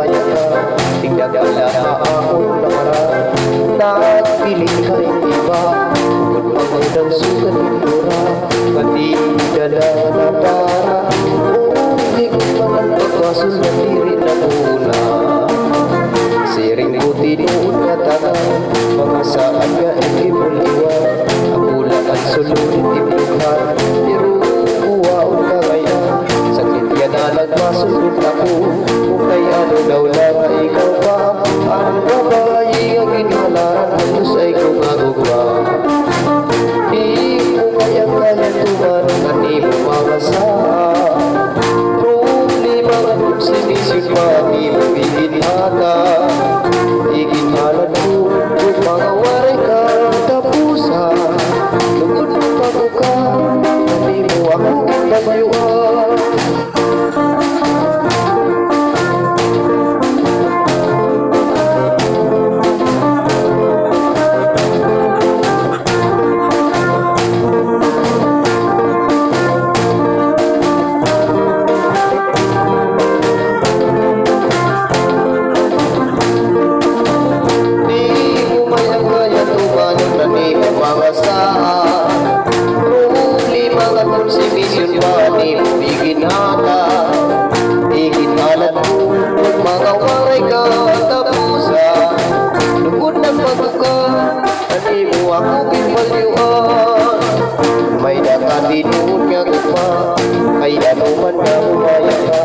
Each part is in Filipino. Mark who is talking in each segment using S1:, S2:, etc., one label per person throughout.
S1: umaya ka, tigdagala akong nakaraan. Nagpiling ka rin iba, kung magandang sugat pintura, pati dala na para. Hindi ko naman pagkasunod rin na una. Siring puti noon katagal, mga saan ka ikimuliwan. Ang bulaan sulunin ibukan, pero uwaon ka ngayon. Sakit yan na nagmasulot ako, kung kay ano daw lang ikaw pa. Ang babae ang ginhalaan, halos ay kumagugwa. Di mo kaya tuman, hindi mo makasaan. Problema ka kung sinisip pa, di mo iginhata. Iginhalan mo, kung mga waray ka tapusan. Lugod mo bago ka, hindi mo ako ginbayuan. Iginhalan mo, kung mga waray ka tapusan. Lugod ng pagbuka, hindi mo ako ginbalyuan. May nakatinuod nga pa, ay ano man na umaya ka.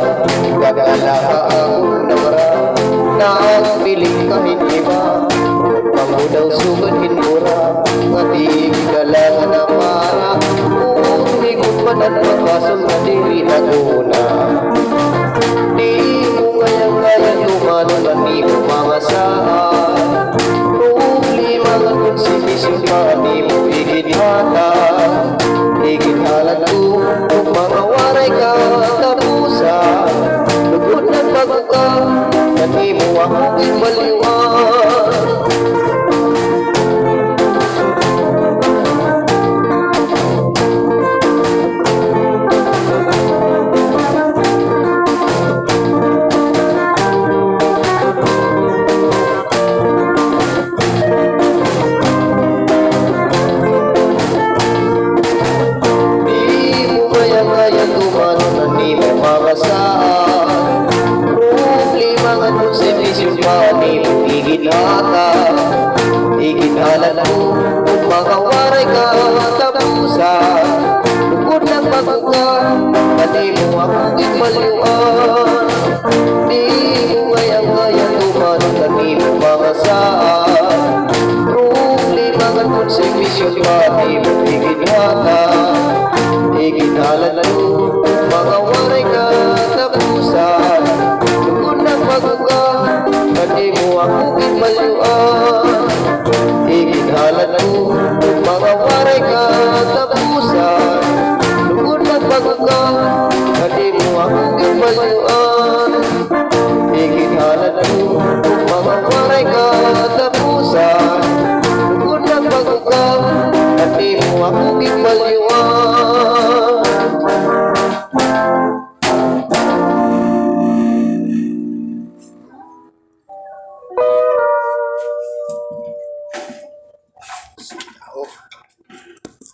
S1: Gagala ka ang nakaraan, nagpiling ka hindi ba? Pango daw sugad hinmura, nga di kailangan na para. Hindi ko pa nagpapasok na diri na una. Di mo ngayang tumanong na di mo mangasaan. Problema nga kung sinisip pa, di mo iginhata. Iginhalan ko, kung mga waray ka tapusan. Lugod ng pagbuka, na di mo ako ginbalyuan. Problema nga kung sinisip pa, di mo iginhata. Iginhalan mo, kung mga waray ka tapusan. Lugod ng pagbuka, na di mo ako ginbalyuan. Di mo ngayang tumanong na di mo mangasaan. Problema nga kung sinisip pa, di mo iginhata. Iginhalan mo, kung mga waray ka tapusan. Lugod ng pagbuka, na di mo ako ginbalyuan. Iginhalan mo, kung mga waray ka tapusan. Lugod ng pagbuka, na di mo ako ginbalyuan. Iginhalan mo, kung mga waray ka tapusan. Lugod ng pagbuka, na di mo ako ginbalyuan. Oh.